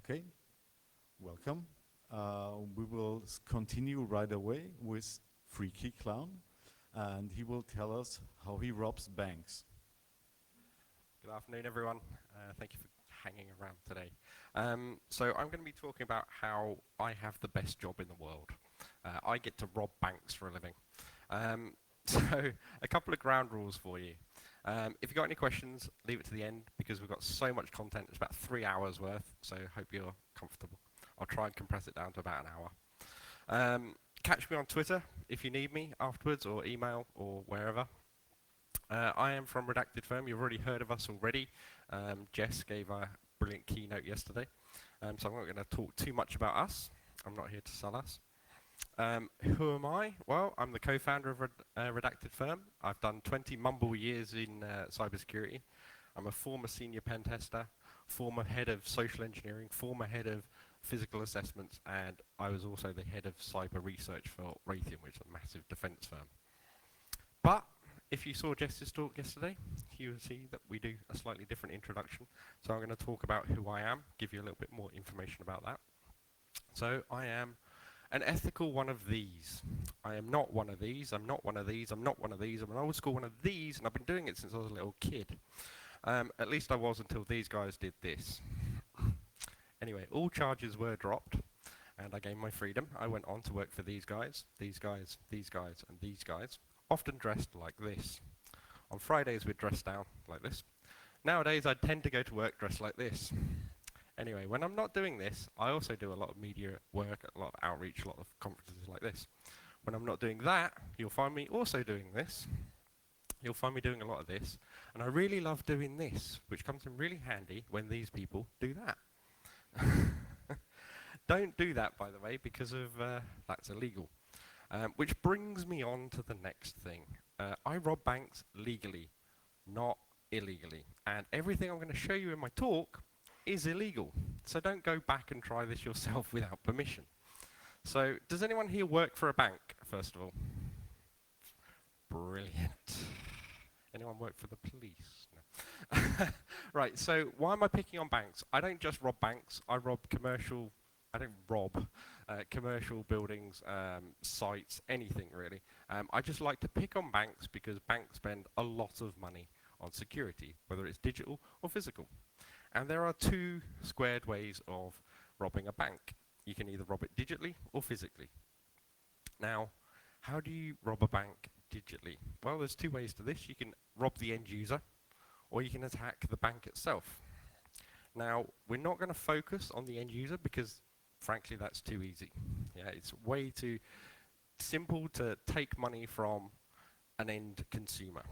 Okay, welcome. We will continue right away with Freaky Clown, and he will tell us how he robs banks. Good afternoon, everyone. Thank you for hanging around today. So I'm going to be talking about how I have the best job in the world. I get to rob banks for a living. So a couple of ground rules for you. If you've got any questions, leave it to the end because we've got so much content. It's about 3 hours worth, so hope you're comfortable. I'll try and compress it down to about an hour. Catch me on Twitter if you need me afterwards, or email, or wherever. I am from Redacted Firm. You've already heard of us already. Jess gave a brilliant keynote yesterday. So I'm not going to talk too much about us. I'm not here to sell us. Who am I? Well, I'm the co-founder of Redacted Firm. I've done 20 mumble years in cybersecurity. I'm a former senior pen tester, former head of social engineering, former head of physical assessments, and I was also the head of cyber research for Raytheon, which is a massive defense firm. But if you saw Jess's talk yesterday, you will see that we do a slightly different introduction. So I'm going to talk about who I am, give you a little bit more information about that. So I am an ethical one of these. I am not one of these, I'm not one of these, I'm not one of these, I'm an old school one of these, and I've been doing it since I was a little kid. At least I was until these guys did this. Anyway, all charges were dropped, and I gained my freedom. I went on to work for these guys, these guys, these guys, and these guys, often dressed like this. On Fridays we'd dress down like this. Nowadays I tend to go to work dressed like this. Anyway, when I'm not doing this, I also do a lot of media work, a lot of outreach, a lot of conferences like this. When I'm not doing that, you'll find me also doing this. You'll find me doing a lot of this. And I really love doing this, which comes in really handy when these people do that. Don't do that, by the way, because of that's illegal. Which brings me on to the next thing. I rob banks legally, not illegally. And everything I'm going to show you in my talk is illegal. So don't go back and try this yourself without permission. So does anyone here work for a bank, first of all? Brilliant. Anyone work for the police? No. Right, so why am I picking on banks? I don't just rob banks, I rob commercial, I don't rob commercial buildings, sites, anything really. I just like to pick on banks because banks spend a lot of money on security, whether it's digital or physical. And there are two squared ways of robbing a bank. You can either rob it digitally or physically. Now, how do you rob a bank digitally? Well, there's two ways to this. You can rob the end user, or you can attack the bank itself. Now, we're not going to focus on the end user because, frankly, that's too easy. Yeah, it's way too simple to take money from an end consumer.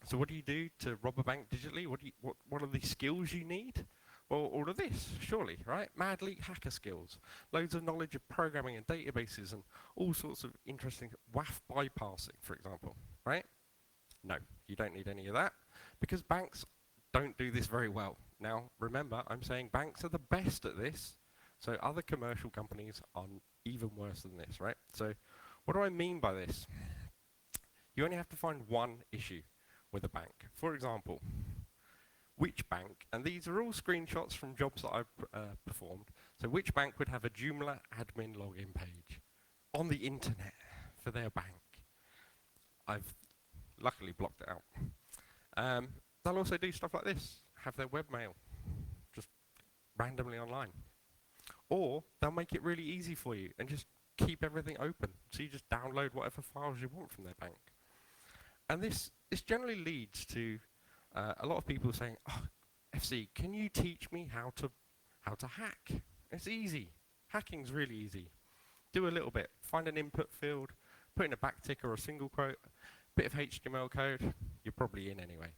So what do you do to rob a bank digitally? What are the skills you need? Well, all of this, surely, right? Mad leak hacker skills, loads of knowledge of programming and databases and all sorts of interesting WAF bypassing, for example, right? No, you don't need any of that because banks don't do this very well. Now, remember, I'm saying banks are the best at this, so other commercial companies are even worse than this, right? So what do I mean by this? You only have to find one issue with a bank. For example, which bank, and these are all screenshots from jobs that I've performed, so which bank would have a Joomla admin login page on the internet for their bank? I've luckily blocked it out. They'll also do stuff like this, have their webmail just randomly online. Or they'll make it really easy for you and just keep everything open, so you just download whatever files you want from their bank. And this generally leads to a lot of people saying, oh, FC, can you teach me how to hack? It's easy. Hacking's really easy. Do a little bit. Find an input field, put in a backtick or a single quote, bit of HTML code, you're probably in anyway.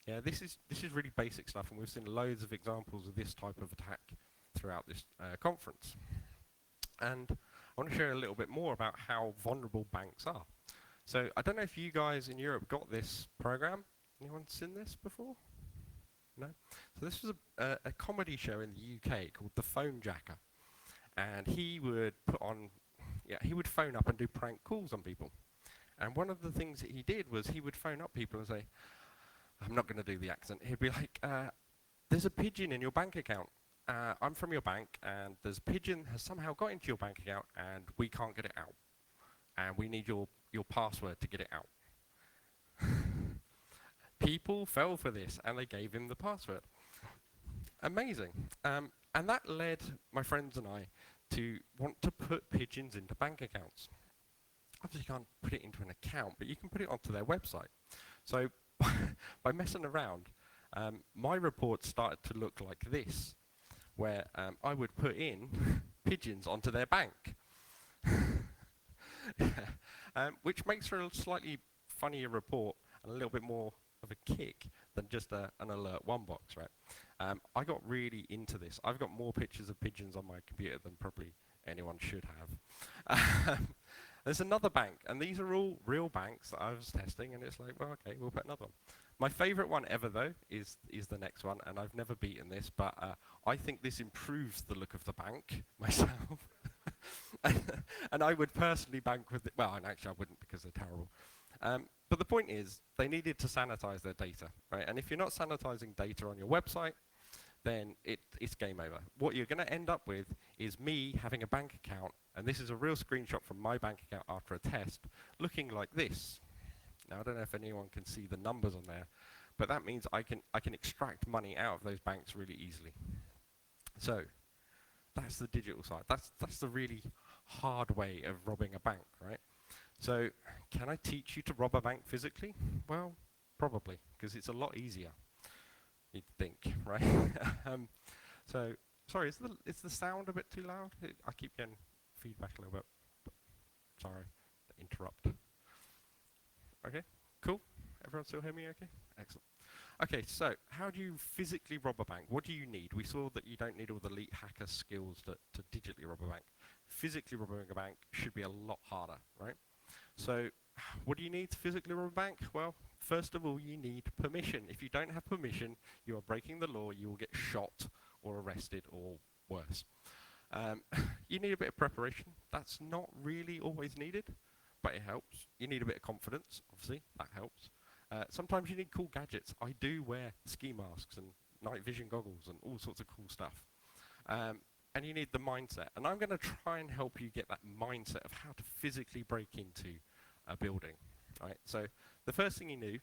Yeah, this is really basic stuff, and we've seen loads of examples of this type of attack throughout this conference. And I want to share a little bit more about how vulnerable banks are. So I don't know if you guys in Europe got this program. Anyone seen this before? No? So this was a comedy show in the UK called The Phone Jacker. And he would he would phone up and do prank calls on people. And one of the things that he did was he would phone up people and say, I'm not going to do the accent. He'd be like, there's a pigeon in your bank account. I'm from your bank, and there's a pigeon has somehow got into your bank account, and we can't get it out. And we need your password to get it out. People fell for this, and they gave him the password. Amazing. And that led my friends and I to want to put pigeons into bank accounts. Obviously, you can't put it into an account, but you can put it onto their website. So by messing around, my report started to look like this, where I would put in pigeons onto their bank, which makes for a slightly funnier report and a little bit more of a kick than just an alert one box, right? I got really into this. I've got more pictures of pigeons on my computer than probably anyone should have. There's another bank, and these are all real banks that I was testing, and it's like, well, okay, we'll put another one. My favorite one ever, though, is the next one, and I've never beaten this, but I think this improves the look of the bank myself. And I would personally bank with it. Well, and actually I wouldn't, because they're terrible. But the point is, they needed to sanitize their data, right? And if you're not sanitizing data on your website, then it's game over. What you're going to end up with is me having a bank account, and this is a real screenshot from my bank account after a test, looking like this. Now, I don't know if anyone can see the numbers on there, but that means I can extract money out of those banks really easily. So that's the digital side. That's the really hard way of robbing a bank, right? So can I teach you to rob a bank physically? Well, probably, because it's a lot easier, you'd think, right? So, sorry, is the sound a bit too loud? I keep getting feedback a little bit. Sorry to interrupt. Okay, cool. Everyone still hear me okay? Excellent. Okay, so how do you physically rob a bank? What do you need? We saw that you don't need all the elite hacker skills to digitally rob a bank. Physically robbing a bank should be a lot harder, right? So what do you need to physically rob a bank? Well, first of all, you need permission. If you don't have permission, you are breaking the law. You will get shot or arrested or worse. You need a bit of preparation. That's not really always needed, but it helps. You need a bit of confidence, obviously. That helps. Sometimes you need cool gadgets. I do wear ski masks and night vision goggles and all sorts of cool stuff. And you need the mindset. And I'm going to try and help you get that mindset of how to physically break into a building. Right? So the first thing you do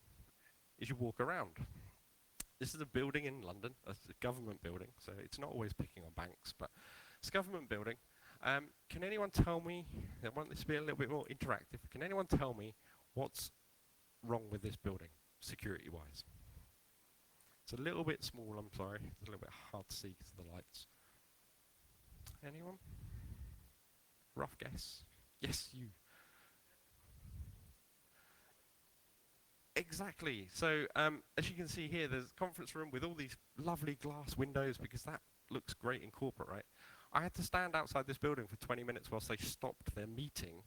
is you walk around. This is a building in London. It's a government building, so it's not always picking on banks, but it's a government building. Can anyone tell me, I want this to be a little bit more interactive, can anyone tell me what's wrong with this building, security-wise? It's a little bit small, I'm sorry. It's a little bit hard to see because of the lights. Anyone? Rough guess? Yes, you. Exactly. So, as you can see here, there's a conference room with all these lovely glass windows because that looks great in corporate, right? I had to stand outside this building for 20 minutes whilst they stopped their meeting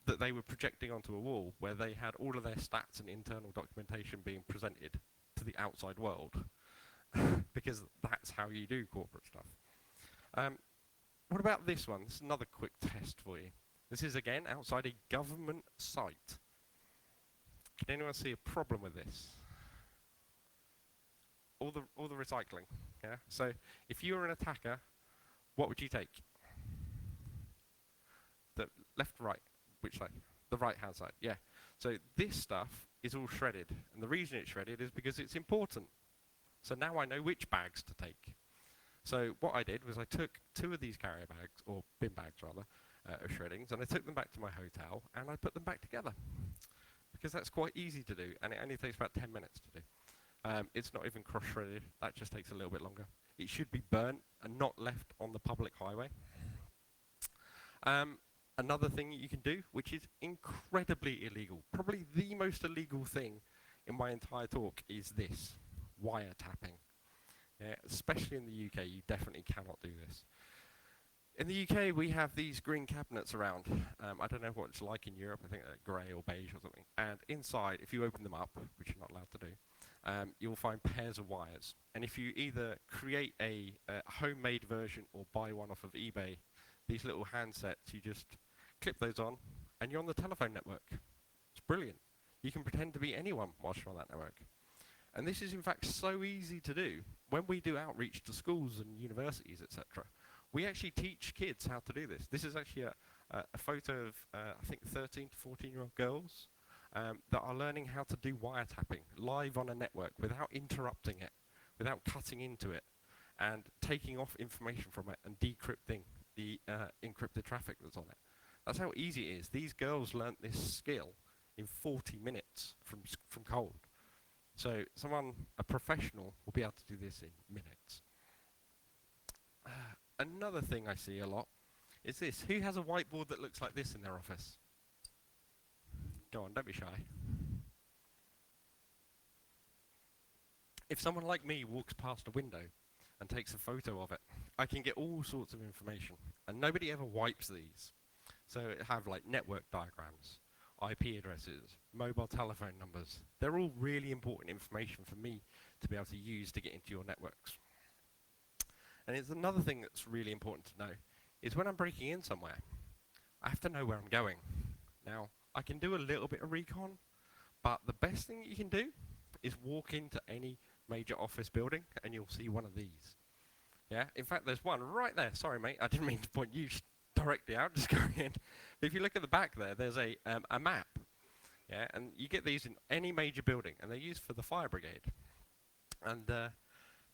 that they were projecting onto a wall where they had all of their stats and internal documentation being presented to the outside world because that's how you do corporate stuff. What about this one? This is another quick test for you. This is, again, outside a government site. Can anyone see a problem with this? All the recycling, yeah? So if you were an attacker, what would you take? The left, right, which side? The right-hand side, yeah. So this stuff is all shredded, and the reason it's shredded is because it's important. So now I know which bags to take. So what I did was I took 2 of these carrier bags, or bin bags rather, of shreddings, and I took them back to my hotel, and I put them back together. Because that's quite easy to do, and it only takes about 10 minutes to do. It's not even cross-shredded. That just takes a little bit longer. It should be burnt and not left on the public highway. Another thing you can do, which is incredibly illegal, probably the most illegal thing in my entire talk, is this, wiretapping. Yeah, especially in the UK, you definitely cannot do this. In the UK, we have these green cabinets around. I don't know what it's like in Europe. I think they're grey or beige or something. And inside, if you open them up, which you're not allowed to do, you'll find pairs of wires. And if you either create a homemade version or buy one off of eBay, these little handsets, you just clip those on, and you're on the telephone network. It's brilliant. You can pretend to be anyone whilst you're on that network. And this is in fact so easy to do. When we do outreach to schools and universities, etc., we actually teach kids how to do this. This is actually a photo of, I think, 13 to 14-year-old girls that are learning how to do wiretapping live on a network without interrupting it, without cutting into it, and taking off information from it and decrypting the encrypted traffic that's on it. That's how easy it is. These girls learnt this skill in 40 minutes from cold. So a professional, will be able to do this in minutes. Another thing I see a lot is this. Who has a whiteboard that looks like this in their office? Go on, don't be shy. If someone like me walks past a window and takes a photo of it, I can get all sorts of information, and nobody ever wipes these. So it have like network diagrams, IP addresses, mobile telephone numbers. They're all really important information for me to be able to use to get into your networks. And it's another thing that's really important to know is when I'm breaking in somewhere, I have to know where I'm going. Now, I can do a little bit of recon, but the best thing you can do is walk into any major office building and you'll see one of these. Yeah, in fact, there's one right there. Sorry, mate, I didn't mean to point you directly out, just going in. But if you look at the back there, there's a map. Yeah, and you get these in any major building, and they're used for the fire brigade. And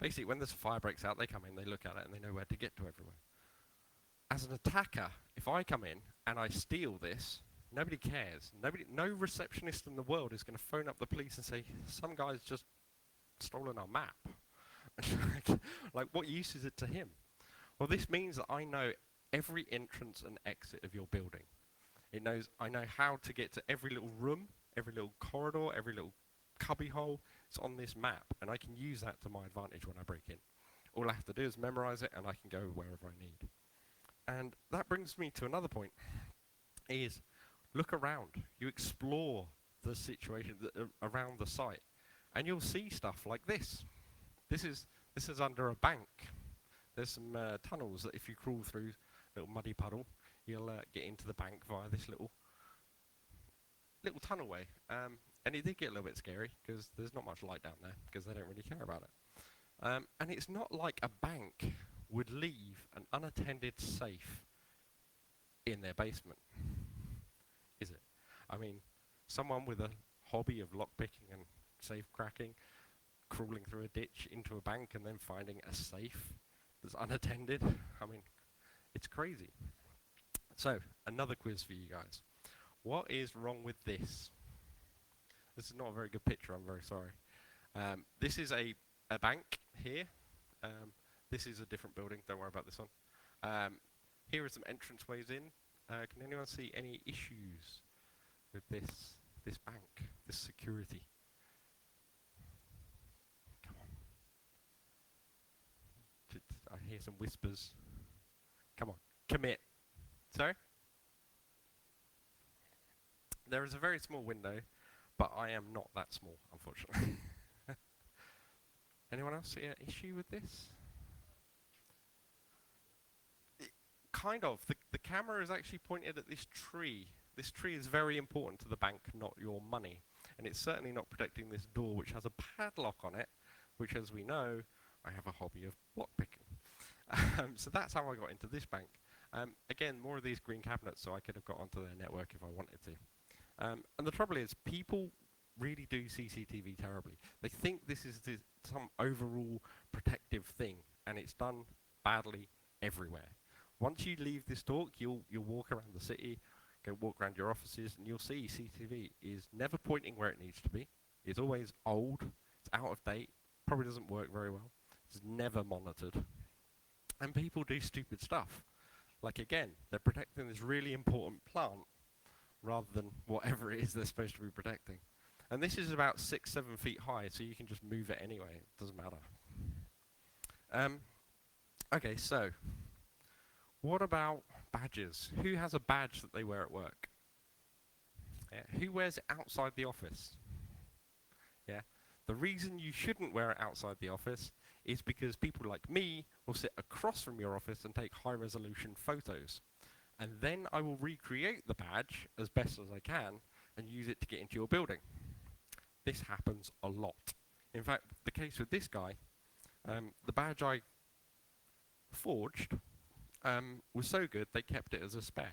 basically, when there's a fire breaks out, they come in, they look at it, and they know where to get to everywhere. As an attacker, if I come in and I steal this, nobody cares. No receptionist in the world is going to phone up the police and say, some guy's just stolen our map. Like, what use is it to him? Well, this means that I know every entrance and exit of your building. I know how to get to every little room, every little corridor, every little cubby hole. It's on this map, and I can use that to my advantage when I break in. All I have to do is memorize it, and I can go wherever I need. And that brings me to another point, is look around. You explore the situation around the site, and you'll see stuff like this. This is under a bank. There's some tunnels that if you crawl through, little muddy puddle, you'll get into the bank via this little tunnelway. And it did get a little bit scary because there's not much light down there because they don't really care about it. And it's not like a bank would leave an unattended safe in their basement, is it? I mean, someone with a hobby of lockpicking and safe cracking, crawling through a ditch into a bank and then finding a safe that's unattended. I mean, it's crazy. So, another quiz for you guys. What is wrong with this? This is not a very good picture, I'm very sorry. This is a bank here. This is a different building, don't worry about this one. Here are some entrance ways in. Can anyone see any issues with this bank, this security? Come on. I hear some whispers. Come on, commit. Sorry? There is a very small window, but I am not that small, unfortunately. Anyone else see an issue with this? Kind of. The camera is actually pointed at this tree. This tree is very important to the bank, not your money. And it's certainly not protecting this door, which has a padlock on it, which, as we know, I have a hobby of lockpicking. So that's how I got into this bank. Again, more of these green cabinets, so I could have got onto their network if I wanted to. And the trouble is, people really do CCTV terribly. They think this is some overall protective thing, and it's done badly everywhere. Once you leave this talk, you'll walk around the city, go walk around your offices, and you'll see CCTV is never pointing where it needs to be. It's always old, it's out of date, probably doesn't work very well. It's never monitored. And people do stupid stuff. Like, again, they're protecting this really important plant rather than whatever it is they're supposed to be protecting. And this is about 6-7 feet high, so you can just move it anyway. It doesn't matter. Okay, so what about badges? Who has a badge that they wear at work? Yeah. Who wears it outside the office? Yeah. The reason you shouldn't wear it outside the office is because people like me will sit across from your office and take high-resolution photos. And then I will recreate the badge as best as I can and use it to get into your building. This happens a lot. In fact, the case with this guy, the badge I forged was so good they kept it as a spare,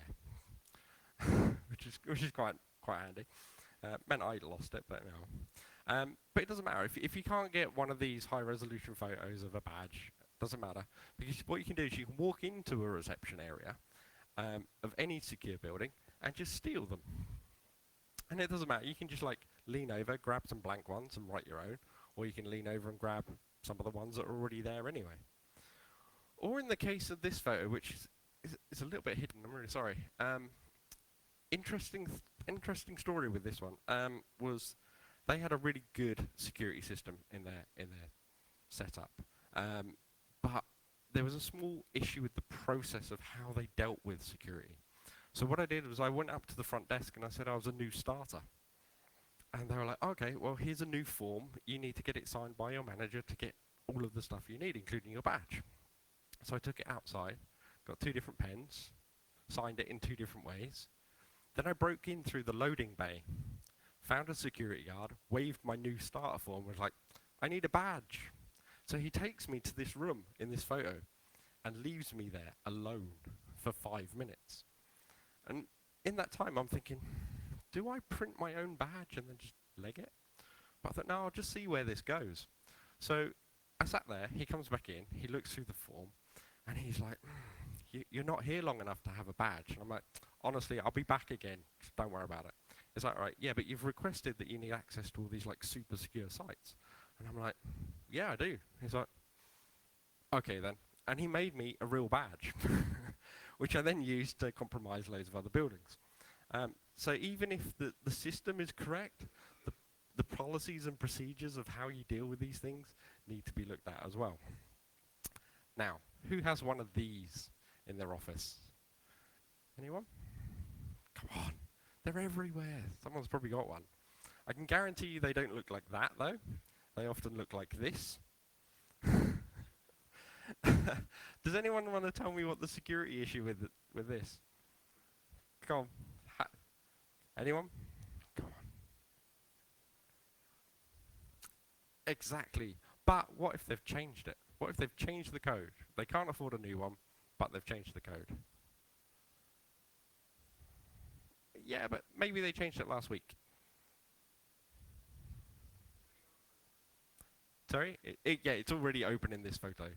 which is quite handy. Meant I lost it, but no. But it doesn't matter if you can't get one of these high resolution photos of a badge. Doesn't matter, because what you can do is you can walk into a reception area of any secure building and just steal them. And it doesn't matter. You can just like lean over, grab some blank ones and write your own, or you can lean over and grab some of the ones that are already there anyway. Or in the case of this photo, which is a little bit hidden, I'm really sorry. Interesting story with this one was they had a really good security system in their setup, but there was a small issue with the process of how they dealt with security. So what I did was I went up to the front desk and I said I was a new starter. And they were like, okay, well, here's a new form. You need to get it signed by your manager to get all of the stuff you need, including your badge. So I took it outside, got 2 different pens, signed it in 2 different ways. Then I broke in through the loading bay, found a security guard, waved my new starter form, was like, I need a badge. So he takes me to this room in this photo and leaves me there alone for 5 minutes. And in that time, I'm thinking, do I print my own badge and then just leg it? But I thought, no, I'll just see where this goes. So I sat there, he comes back in, he looks through the form, and he's like, you're not here long enough to have a badge. And I'm like, honestly, I'll be back again, just don't worry about it. He's like, right, yeah, but you've requested that you need access to all these like super secure sites. And I'm like, yeah, I do. He's like, okay then. And he made me a real badge, which I then used to compromise loads of other buildings. So even if the system is correct, the policies and procedures of how you deal with these things need to be looked at as well. Now, who has one of these in their office? Anyone? Come on, they're everywhere. Someone's probably got one. I can guarantee you they don't look like that though. They often look like this. Does anyone want to tell me what the security issue with this? Come on. Anyone? Come on. Exactly. But what if they've changed it? What if they've changed the code? They can't afford a new one, but they've changed the code. Yeah, but maybe they changed it last week. Sorry? Yeah, it's already open in this photo.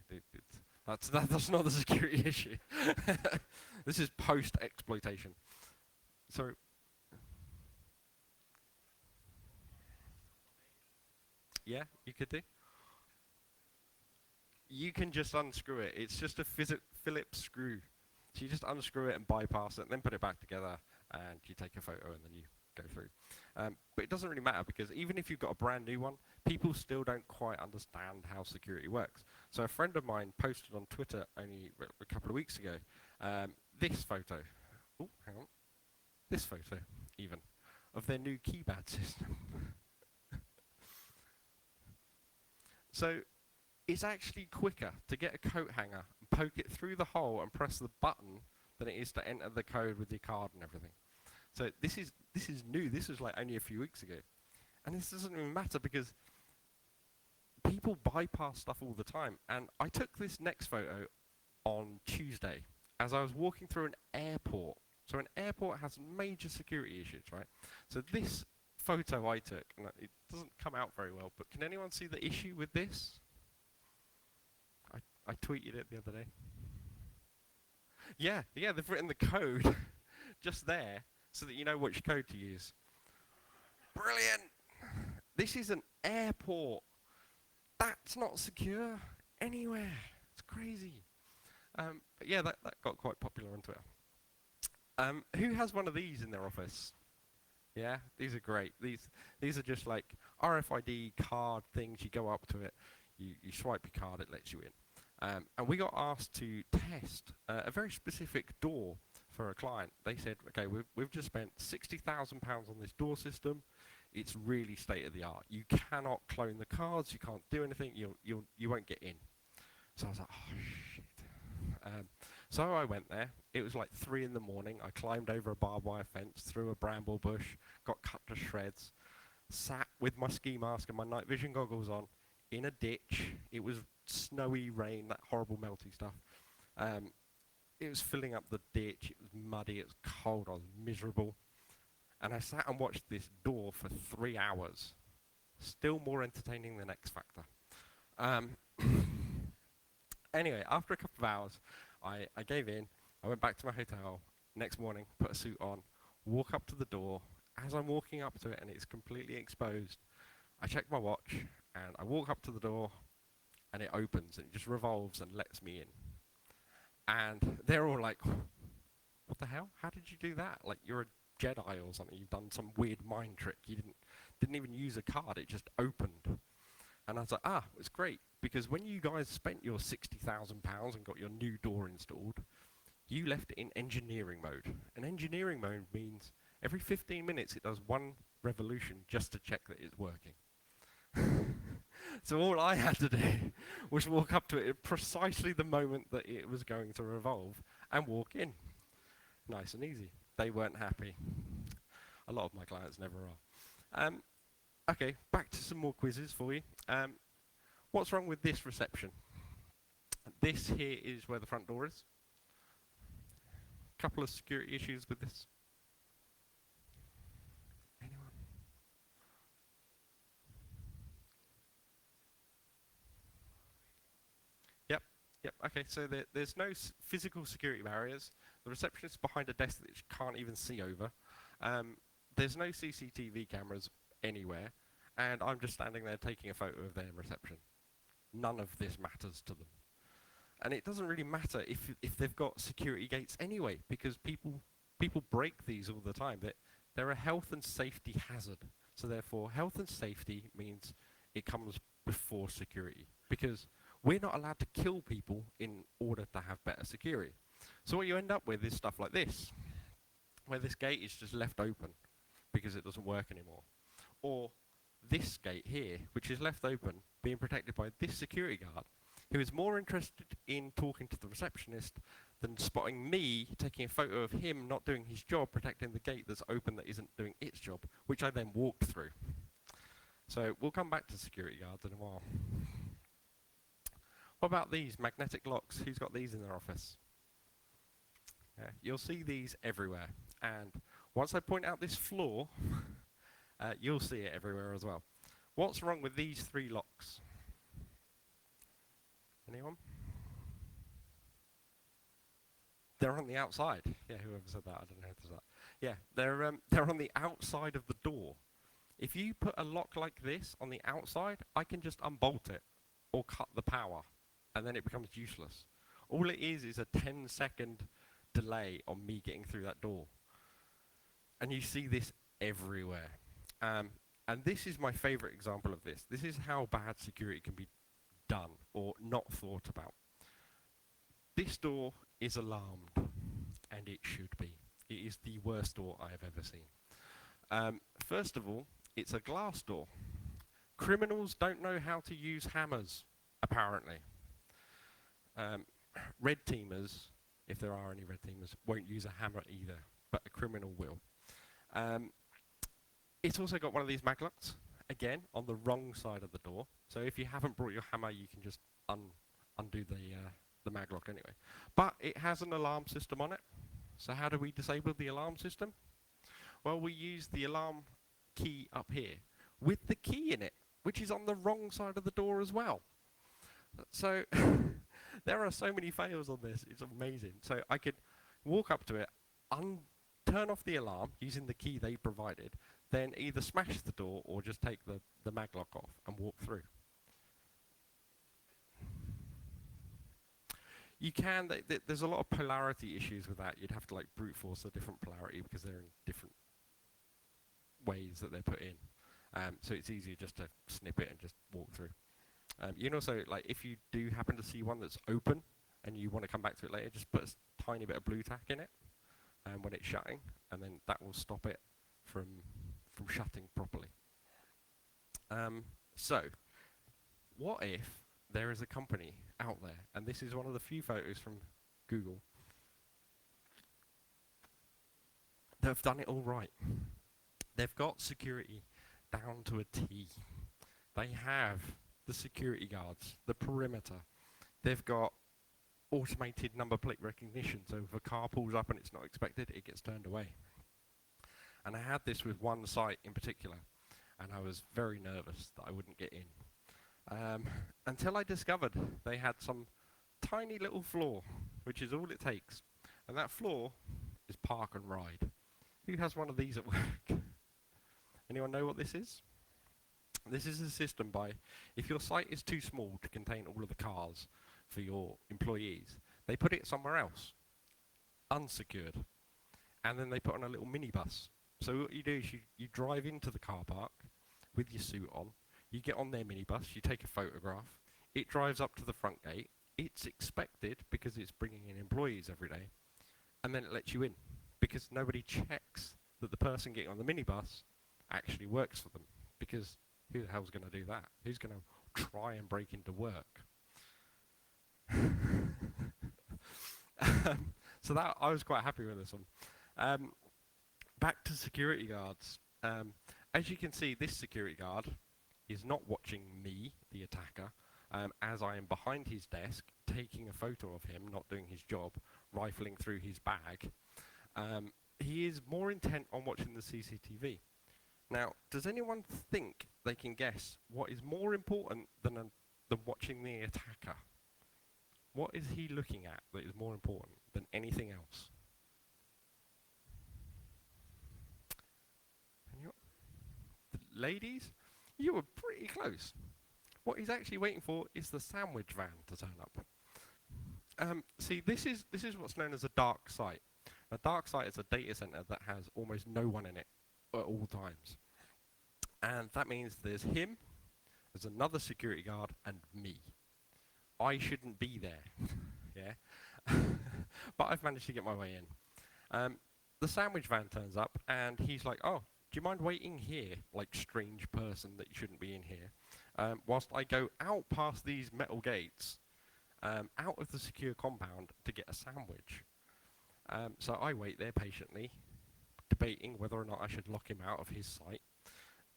That's not the security issue. This is post-exploitation. So, yeah, you could do. You can just unscrew it. It's just a Phillips screw. So you just unscrew it and bypass it, and then put it back together, and you take a photo, and then you go through. But it doesn't really matter, because even if you've got a brand new one, people still don't quite understand how security works. So a friend of mine posted on Twitter only a couple of weeks ago this photo. Oh, hang on. This photo, even, of their new keypad system. So it's actually quicker to get a coat hanger, and poke it through the hole and press the button than it is to enter the code with your card and everything. So this is new. This was like only a few weeks ago. And this doesn't even matter, because people bypass stuff all the time. And I took this next photo on Tuesday as I was walking through an airport. So an airport has major security issues, right? So this photo I took, and it doesn't come out very well, but can anyone see the issue with this? I tweeted it the other day. Yeah, they've written the code just there so that you know which code to use. Brilliant! This is an airport. That's not secure anywhere. It's crazy. But yeah, that got quite popular on Twitter. Who has one of these in their office? Yeah, these are great. These are just like RFID card things. You go up to it, you swipe your card, it lets you in. And we got asked to test a very specific door for a client. They said, okay, we've just spent £60,000 on this door system. It's really state of the art. You cannot clone the cards. You can't do anything. You won't get in. So I was like, oh shit. So I went there. It was like 3 in the morning. I climbed over a barbed wire fence, through a bramble bush, got cut to shreds. sat with my ski mask and my night vision goggles on in a ditch. It was snowy rain, that horrible melty stuff. It was filling up the ditch, it was muddy, it was cold, I was miserable. And I sat and watched this door for 3 hours. Still more entertaining than X Factor. Anyway, after a couple of hours, I gave in, I went back to my hotel, next morning, put a suit on, walk up to the door. As I'm walking up to it and it's completely exposed, I check my watch and I walk up to the door and it opens and it just revolves and lets me in. And they're all like, what the hell? How did you do that? Like, you're a Jedi or something. You've done some weird mind trick. You didn't even use a card. It just opened. And I was like, it's great. Because when you guys spent your £60,000 and got your new door installed, you left it in engineering mode. And engineering mode means every 15 minutes it does one revolution just to check that it's working. So all I had to do was walk up to it at precisely the moment that it was going to revolve and walk in. Nice and easy. They weren't happy. A lot of my clients never are. Okay, back to some more quizzes for you. What's wrong with this reception? This here is where the front door is. Couple of security issues with this. Anyone? Yep, okay, so there's no physical security barriers. The receptionist's behind a desk that you can't even see over. There's no CCTV cameras anywhere, and I'm just standing there taking a photo of their reception. None of this matters to them. And it doesn't really matter if they've got security gates anyway, because people break these all the time. They're a health and safety hazard. So therefore, health and safety means it comes before security, because we're not allowed to kill people in order to have better security. So what you end up with is stuff like this, where this gate is just left open because it doesn't work anymore. Or this gate here, which is left open, being protected by this security guard, who is more interested in talking to the receptionist than spotting me taking a photo of him not doing his job, protecting the gate that's open that isn't doing its job, which I then walked through. So we'll come back to security guards in a while. What about these magnetic locks? Who's got these in their office? You'll see these everywhere. And once I point out this flaw, you'll see it everywhere as well. What's wrong with these 3 locks? Anyone? They're on the outside. Yeah, whoever said that, I don't know who said that. Yeah, they're on the outside of the door. If you put a lock like this on the outside, I can just unbolt it or cut the power, and then it becomes useless. All it is a 10-second delay on me getting through that door. And you see this everywhere. And this is my favorite example of this. This is how bad security can be done or not thought about. This door is alarmed, and it should be. It is the worst door I have ever seen. First of all, it's a glass door. Criminals don't know how to use hammers, apparently. Red teamers, if there are any red teamers, won't use a hammer either, but a criminal will. It's also got one of these maglocks, again, on the wrong side of the door. So if you haven't brought your hammer, you can just undo the maglock anyway. But it has an alarm system on it. So how do we disable the alarm system? Well, we use the alarm key up here with the key in it, which is on the wrong side of the door as well. So there are so many fails on this, it's amazing. So I could walk up to it, turn off the alarm using the key they provided, then either smash the door or just take the maglock off and walk through. You can, there's a lot of polarity issues with that. You'd have to like brute force a different polarity because they're in different ways that they're put in. So it's easier just to snip it and just walk through. You can also, like, if you do happen to see one that's open and you want to come back to it later, just put a tiny bit of blue tack in it when it's shutting, and then that will stop it from shutting properly. So, what if there is a company out there, and this is one of the few photos from Google, that have done it all right. They've got security down to a T. They have the security guards, the perimeter. They've got automated number plate recognition, so if a car pulls up and it's not expected, it gets turned away. And I had this with one site in particular, and I was very nervous that I wouldn't get in. Until I discovered they had some tiny little flaw, which is all it takes. And that flaw is park and ride. Who has one of these at work? Anyone know what this is? This is a system by, if your site is too small to contain all of the cars for your employees, they put it somewhere else, unsecured. And then they put on a little minibus. So what you do is you drive into the car park with your suit on, you get on their minibus, you take a photograph, it drives up to the front gate, it's expected because it's bringing in employees every day, and then it lets you in because nobody checks that the person getting on the minibus actually works for them, because who the hell's going to do that? Who's going to try and break into work? So that I was quite happy with this one. Back to security guards. As you can see, this security guard is not watching me, the attacker, as I am behind his desk, taking a photo of him, not doing his job, rifling through his bag. He is more intent on watching the CCTV. Now, does anyone think they can guess what is more important than watching the attacker? What is he looking at that is more important than anything else? Ladies, you were pretty close. What he's actually waiting for is the sandwich van to turn up. See, this is what's known as a dark site. A dark site is a data center that has almost no one in it at all times. And that means there's him, there's another security guard, and me. I shouldn't be there, yeah? But I've managed to get my way in. The sandwich van turns up, and he's like, oh, do you mind waiting here, like strange person that you shouldn't be in here, whilst I go out past these metal gates, out of the secure compound to get a sandwich. So I wait there patiently, debating whether or not I should lock him out of his site.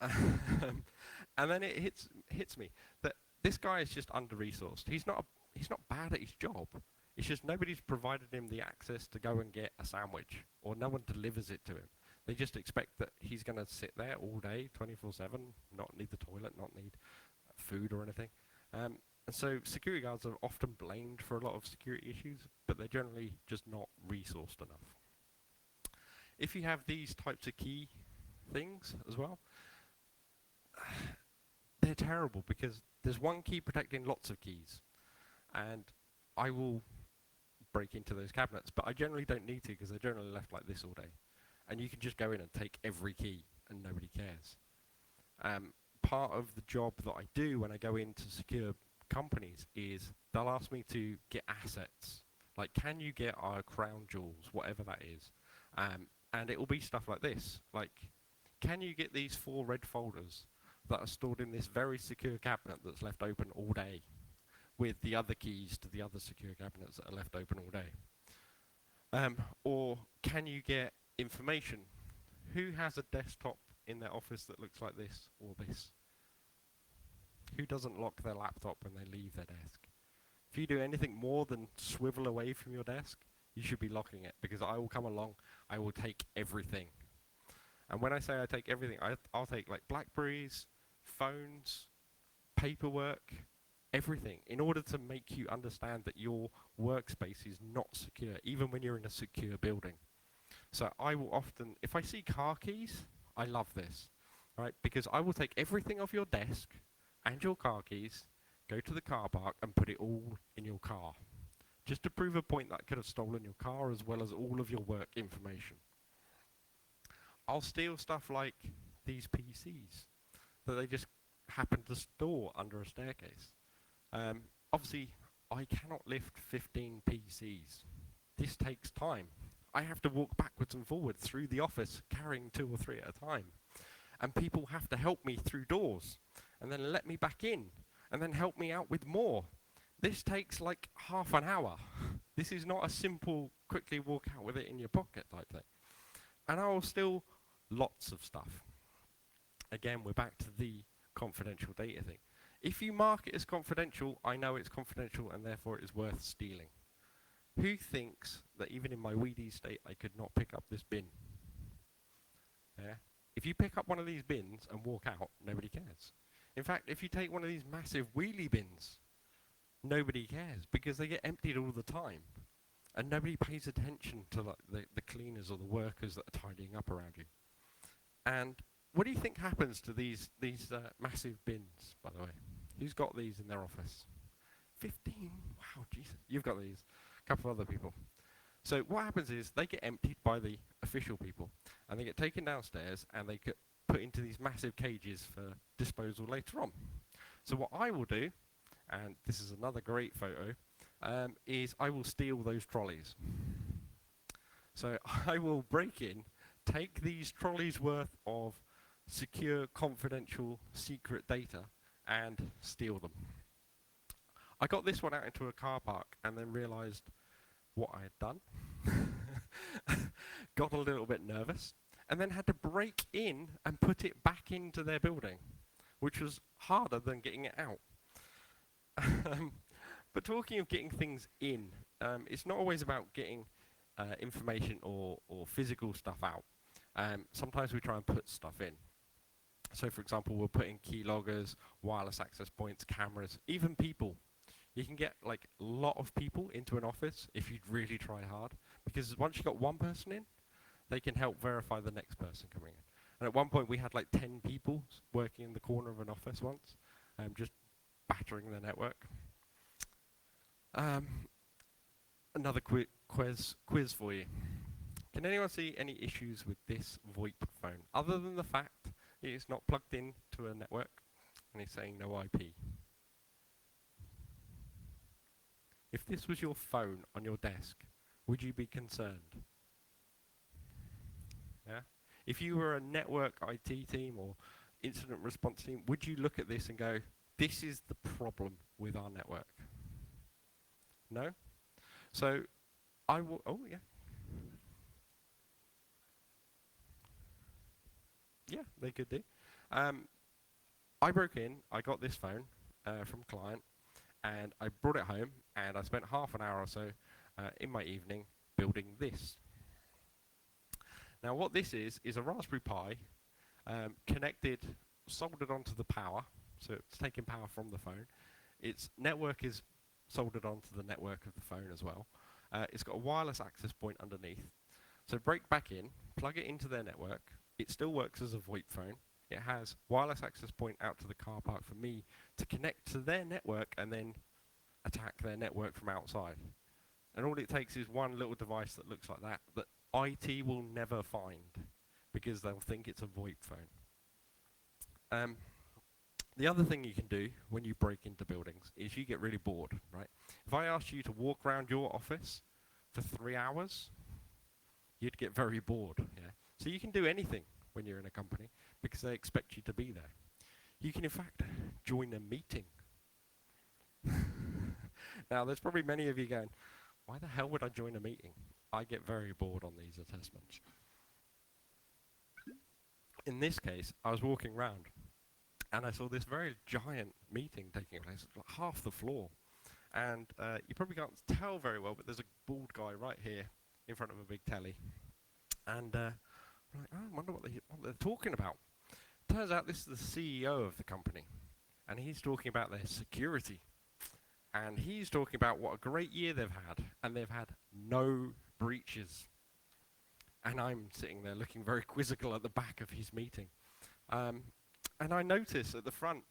And then it hits me that this guy is just under-resourced. He's not bad at his job. It's just nobody's provided him the access to go and get a sandwich, or no one delivers it to him. They just expect that he's going to sit there all day, 24/7, not need the toilet, not need food or anything. And so security guards are often blamed for a lot of security issues, but they're generally just not resourced enough. If you have these types of key things as well, they're terrible because there's one key protecting lots of keys. And I will break into those cabinets, but I generally don't need to because they're generally left like this all day. And you can just go in and take every key and nobody cares. Part of the job that I do when I go into secure companies is they'll ask me to get assets. Like, can you get our crown jewels, whatever that is? And it will be stuff like this. Like, can you get these 4 red folders that are stored in this very secure cabinet that's left open all day, with the other keys to the other secure cabinets that are left open all day? Or can you get information? Who has a desktop in their office that looks like this or this? Who doesn't lock their laptop when they leave their desk? If you do anything more than swivel away from your desk, you should be locking it, because I will come along, I will take everything. And when I say I take everything, I'll take like Blackberries, phones, paperwork, everything, in order to make you understand that your workspace is not secure, even when you're in a secure building. So I will often, if I see car keys, I love this, right? Because I will take everything off your desk and your car keys, go to the car park and put it all in your car, just to prove a point that I could have stolen your car as well as all of your work information. I'll steal stuff like these PCs that they just happen to store under a staircase. Obviously, I cannot lift 15 PCs. This takes time. I have to walk backwards and forwards through the office carrying 2 or 3 at a time. And people have to help me through doors and then let me back in and then help me out with more. This takes like half an hour. This is not a simple, quickly walk out with it in your pocket type thing. And I will steal lots of stuff. Again, we're back to the confidential data thing. If you mark it as confidential, I know it's confidential and therefore it is worth stealing. Who thinks that even in my weedy state I could not pick up this bin? Yeah? If you pick up one of these bins and walk out, nobody cares. In fact, if you take one of these massive wheelie bins, nobody cares because they get emptied all the time. And nobody pays attention to like, the cleaners or the workers that are tidying up around you. And what do you think happens to these massive bins, by the way? Who's got these in their office? 15? Wow, Jesus. You've got these. A couple of other people. So what happens is they get emptied by the official people. And they get taken downstairs and they get put into these massive cages for disposal later on. So what I will do, and this is another great photo, is I will steal those trolleys. So I will break in, take these trolleys worth of secure, confidential, secret data, and steal them. I got this one out into a car park and then realized what I had done. Got a little bit nervous, and then had to break in and put it back into their building, which was harder than getting it out. But talking of getting things in, it's not always about getting information or physical stuff out. Sometimes we try and put stuff in. So for example, we'll put in keyloggers, wireless access points, cameras, even people. You can get like a lot of people into an office if you really try hard, because once you've got one person in, they can help verify the next person coming in. And at one point we had like 10 people working in the corner of an office once, just battering the network. Another quiz for you. Can anyone see any issues with this VoIP phone, other than the fact it's not plugged in to a network and it's saying no IP? If this was your phone on your desk, would you be concerned? Yeah? If you were a network IT team or incident response team, would you look at this and go, this is the problem with our network? No? So I will, oh yeah. Yeah, they could do. I broke in, I got this phone from a client, and I brought it home, and I spent half an hour or so in my evening building this. Now what this is a Raspberry Pi connected, soldered onto the power, so it's taking power from the phone. Its network is soldered onto the network of the phone as well. It's got a wireless access point underneath. So break back in, plug it into their network. It still works as a VoIP phone. It has wireless access point out to the car park for me to connect to their network and then attack their network from outside. And all it takes is one little device that looks like that IT will never find because they'll think it's a VoIP phone. The other thing you can do when you break into buildings is you get really bored, right? If I asked you to walk around your office for 3 hours, you'd get very bored, yeah? So you can do anything when you're in a company because they expect you to be there. You can in fact join a meeting. Now there's probably many of you going, why the hell would I join a meeting? I get very bored on these assessments. In this case, I was walking around and I saw this very giant meeting taking place, like half the floor. And you probably can't tell very well, but there's a bald guy right here in front of a big telly. And I'm like, oh, I wonder what they're talking about. Turns out this is the CEO of the company, and he's talking about their security. And he's talking about what a great year they've had, and they've had no breaches. And I'm sitting there looking very quizzical at the back of his meeting. And I notice at the front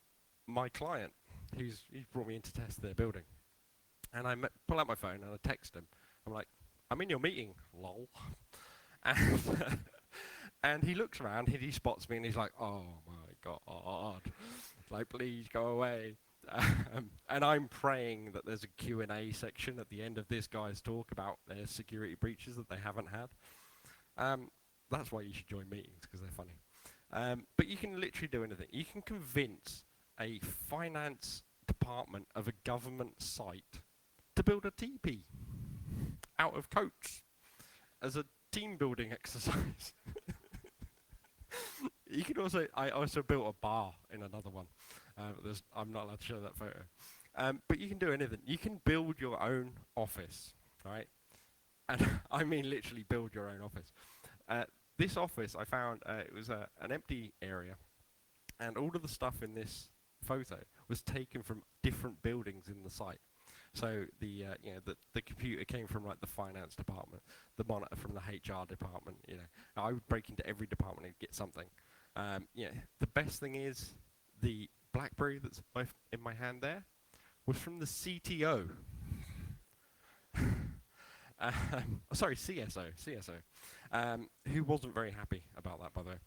my client, he's brought me in to test their building. And I pull out my phone and I text him. I'm like, I'm in your meeting, lol. And he looks around, he spots me, and he's like, oh my God. Like, please go away. And I'm praying that there's a Q&A section at the end of this guy's talk about their security breaches that they haven't had. That's why you should join meetings, because they're funny. But you can literally do anything. You can convince a finance department of a government site to build a teepee out of coats as a team building exercise. You can also, I also built a bar in another one. I'm not allowed to show that photo. But you can do anything. You can build your own office, right? And I mean literally build your own office. This office, I found, it was an empty area, and all of the stuff in this photo was taken from different buildings in the site. So the computer came from like the finance department, the monitor from the HR department. I would break into every department and get something. The best thing is the BlackBerry that's in my hand there was from the CTO. Sorry, CSO, who wasn't very happy about that, by the way.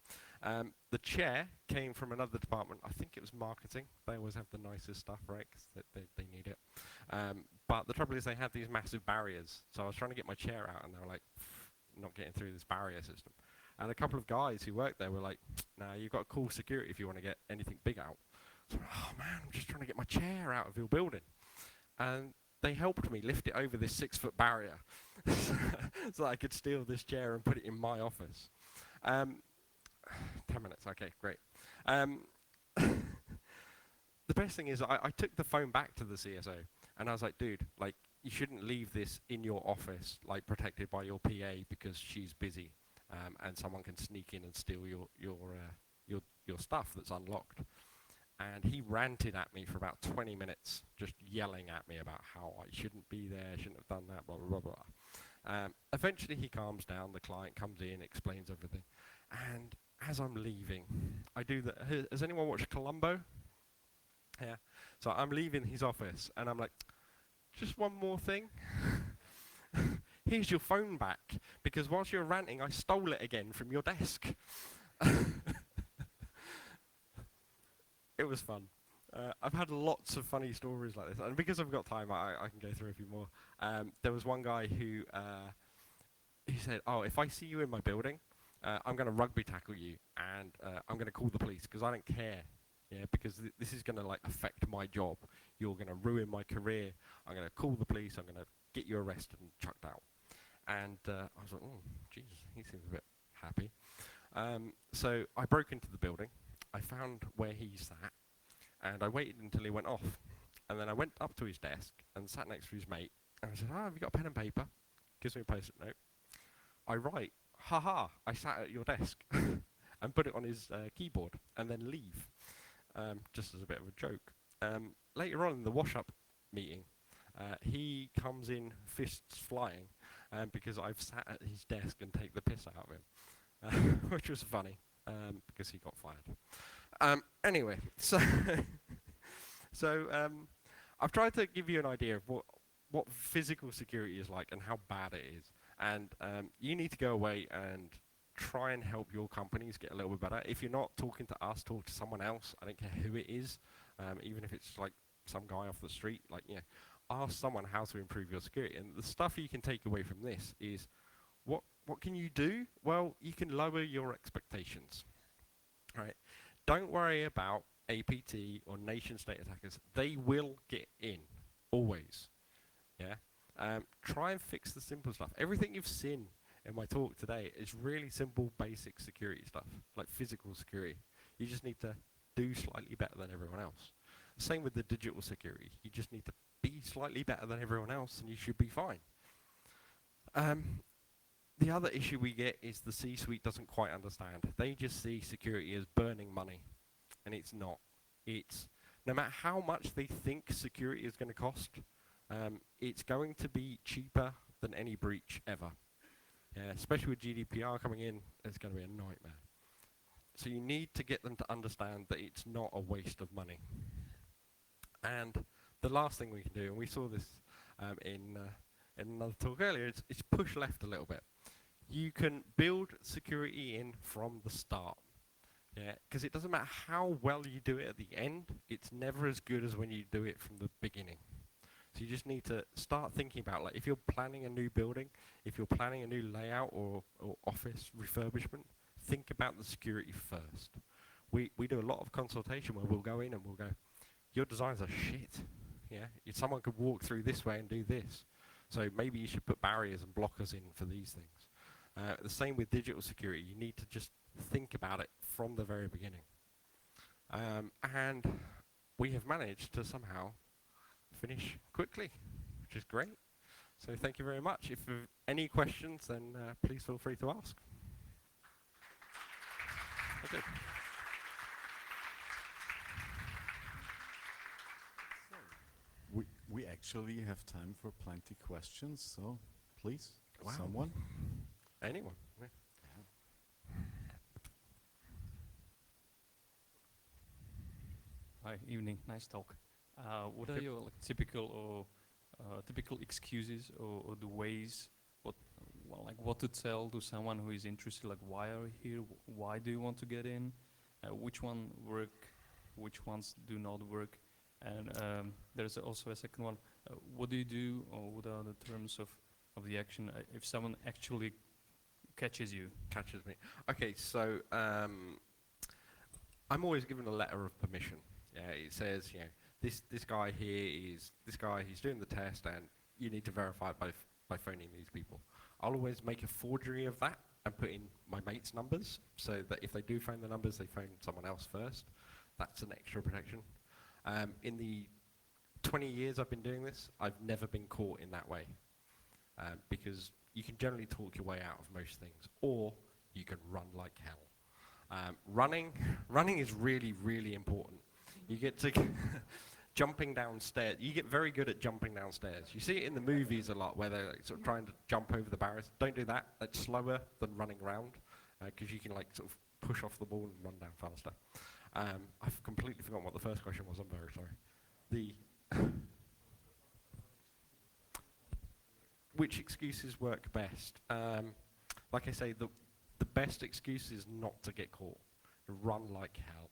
The chair came from another department. I think it was marketing. They always have the nicest stuff, right? 'Cause they need it. But the trouble is they had these massive barriers. So I was trying to get my chair out, and they were like, not getting through this barrier system. And a couple of guys who worked there were like, nah, you've got to call security if you want to get anything big out. So, oh man, I'm just trying to get my chair out of your building. And they helped me lift it over this 6-foot barrier so that I could steal this chair and put it in my office. 10 minutes, okay, great. The best thing is I took the phone back to the CSO, and I was like, dude, like, you shouldn't leave this in your office, like, protected by your PA because she's busy, and someone can sneak in and steal your stuff that's unlocked. And he ranted at me for about 20 minutes, just yelling at me about how I shouldn't be there, shouldn't have done that, blah, blah, blah, blah. Eventually he calms down, the client comes in, explains everything. And as I'm leaving, I do the, has anyone watched Columbo? Yeah. So I'm leaving his office, and I'm like, just one more thing. Here's your phone back, because whilst you're ranting, I stole it again from your desk. It was fun. I've had lots of funny stories like this, and because I've got time, I can go through a few more. There was one guy who said, oh, if I see you in my building, I'm going to rugby tackle you, and I'm going to call the police, because I don't care. Yeah, because this is going to like affect my job. You're going to ruin my career. I'm going to call the police. I'm going to get you arrested and chucked out. And I was like, oh, Jesus, he seems a bit happy. So I broke into the building. I found where he sat, and I waited until he went off. And then I went up to his desk and sat next to his mate, and I said, have you got a pen and paper? Gives me a post-it note. I write, haha, I sat at your desk, and put it on his keyboard, and then leave, just as a bit of a joke. Later on in the wash-up meeting, he comes in fists flying, because I've sat at his desk and take the piss out of him, which was funny. Because he got fired. Anyway, so I've tried to give you an idea of what physical security is like and how bad it is. And you need to go away and try and help your companies get a little bit better. If you're not talking to us, talk to someone else. I don't care who it is, even if it's like some guy off the street. Like, ask someone how to improve your security. And the stuff you can take away from this is, what can you do? Well, you can lower your expectations, right? Don't worry about APT or nation-state attackers. They will get in, always, yeah? Try and fix the simple stuff. Everything you've seen in my talk today is really simple, basic security stuff, like physical security. You just need to do slightly better than everyone else. Same with the digital security. You just need to be slightly better than everyone else, and you should be fine. The other issue we get is the C-suite doesn't quite understand. They just see security as burning money, and it's not. It's, no matter how much they think security is going to cost, it's going to be cheaper than any breach ever. Yeah, especially with GDPR coming in, it's going to be a nightmare. So you need to get them to understand that it's not a waste of money. And the last thing we can do, and we saw this in another talk earlier, is push left a little bit. You can build security in from the start, yeah, because it doesn't matter how well you do it at the end, it's never as good as when you do it from the beginning. So you just need to start thinking about, like, if you're planning a new building, if you're planning a new layout or office refurbishment, think about the security first. We do a lot of consultation where we'll go in and we'll go, your designs are shit, yeah, someone could walk through this way and do this. So maybe you should put barriers and blockers in for these things. The same with digital security. You need to just think about it from the very beginning. And we have managed to somehow finish quickly, which is great. So thank you very much. If there are any questions, then please feel free to ask. Okay. We actually have time for plenty questions, so please, Wow. someone. Anyone? Yeah. Hi, evening. Nice talk. What are your typical excuses or the ways what to tell to someone who is interested? Like, why are you here? Why do you want to get in? Which one work? Which ones do not work? And there's also a second one. What do you do, or what are the terms of the action if someone actually catches you? Catches me. Okay, so I'm always given a letter of permission. Yeah, it says, this guy here is this guy. He's doing the test, and you need to verify it by phoning these people. I'll always make a forgery of that and put in my mates' numbers, so that if they do phone the numbers, they phone someone else first. That's an extra protection. In the 20 years I've been doing this, I've never been caught in that way, because you can generally talk your way out of most things, or you can run like hell. Running is really, really important. You get to jumping downstairs. You get very good at jumping downstairs. You see it in the movies a lot, where they're sort of trying to jump over the barriers. Don't do that. That's slower than running around, because you can sort of push off the ball and run down faster. I've completely forgotten what the first question was. I'm very sorry. Which excuses work best? Like I say, the best excuse is not to get caught. Run like hell.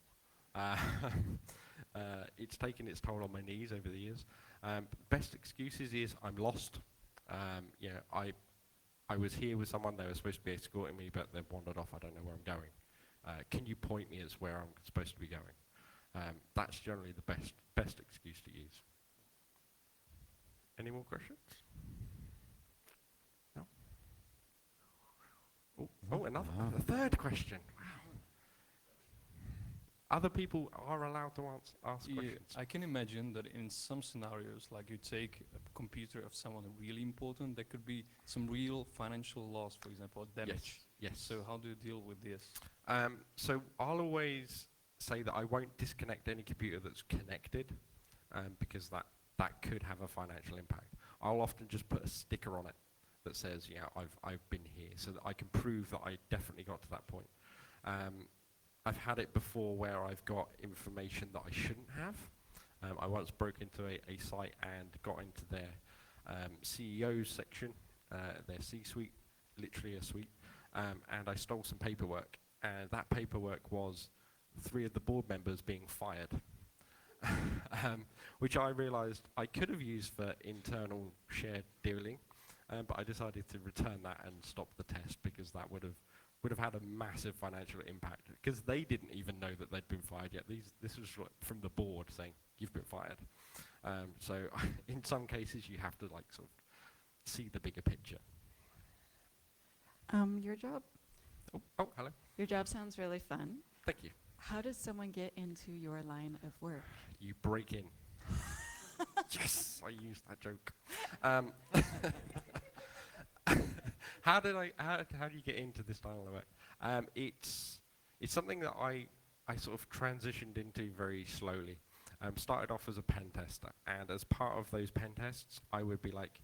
It's taken its toll on my knees over the years. Best excuses is I'm lost. I was here with someone, they were supposed to be escorting me, but they've wandered off, I don't know where I'm going. Can you point me as where I'm supposed to be going? That's generally the best excuse to use. Any more questions? No? Another a third question. Wow. Other people are allowed to ask questions. I can imagine that in some scenarios, like you take a computer of someone really important, there could be some real financial loss, for example, or damage. Yes. So how do you deal with this? So I'll always say that I won't disconnect any computer that's connected, because that could have a financial impact. I'll often just put a sticker on it that says, I've been here, so that I can prove that I definitely got to that point. I've had it before where I've got information that I shouldn't have. I once broke into a site and got into their CEO's section, their C-suite, literally a suite, and I stole some paperwork. And that paperwork was 3 of the board members being fired, which I realized I could have used for internal shared dealing, but I decided to return that and stop the test, because that would have had a massive financial impact, because they didn't even know that they'd been fired yet. This was from the board saying, you've been fired. So in some cases you have to sort of see the bigger picture. Your job. Oh, hello. Your job sounds really fun. Thank you. How does someone get into your line of work? You break in. Yes, I used that joke. How do you get into this style of work? It's something that I sort of transitioned into very slowly. Started off as a pen tester, and as part of those pen tests, I would be like,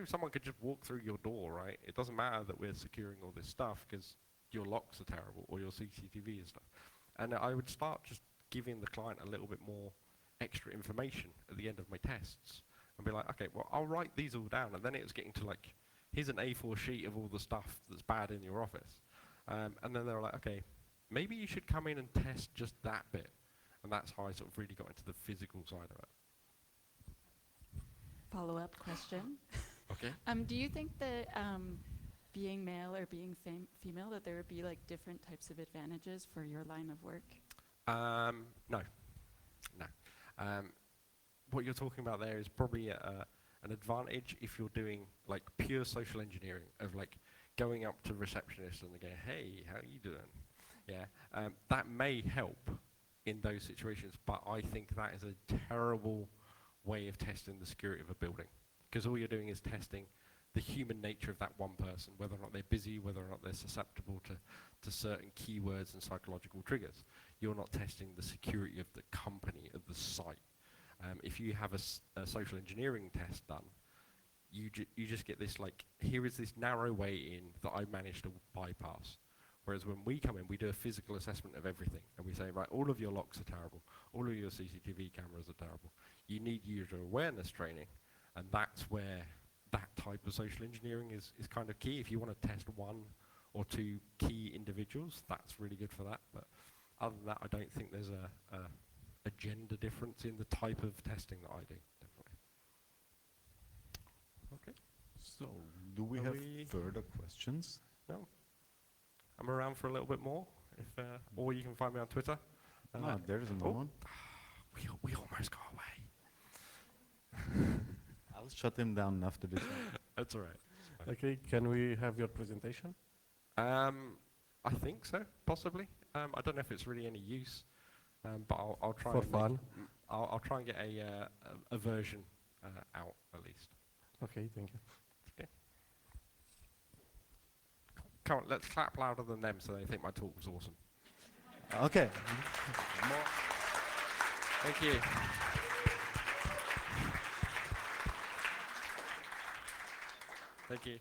someone could just walk through your door, right? It doesn't matter that we're securing all this stuff, because your locks are terrible, or your CCTV and stuff. And I would start just giving the client a little bit more extra information at the end of my tests, and be like, okay, well, I'll write these all down. And then it was getting to here's an A4 sheet of all the stuff that's bad in your office. And then they were like, okay, maybe you should come in and test just that bit. And that's how I sort of really got into the physical side of it. Follow-up question. Okay. Do you think that being male or being female, that there would be different types of advantages for your line of work? No. What you're talking about there is probably an advantage if you're doing pure social engineering of going up to receptionists and going, hey, how are you doing? Yeah, that may help in those situations, but I think that is a terrible way of testing the security of a building, because all you're doing is testing the human nature of that one person, whether or not they're busy, whether or not they're susceptible to certain keywords and psychological triggers. You're not testing the security of the company, of the site. If you have a social engineering test done, you just get this, like, here is this narrow way in that I managed to bypass. Whereas when we come in, we do a physical assessment of everything, and we say, right, all of your locks are terrible, all of your CCTV cameras are terrible. You need user awareness training, and that's where that type of social engineering is kind of key. If you want to test one or two key individuals, that's really good for that. But other than that, I don't think there's a gender difference in the type of testing that I do, definitely. Okay. So, do we have further questions? No? I'm around for a little bit more, if or you can find me on Twitter. There's another one. We almost got away. I'll shut him down after this one. That's all right. Okay, can we have your presentation? I think so, possibly. I don't know if it's really any use, but I'll try For and fun? I'll try and get a version out at least. Okay, thank you. Okay. Come on, let's clap louder than them so they think my talk was awesome. Okay. Thank you. Thank you.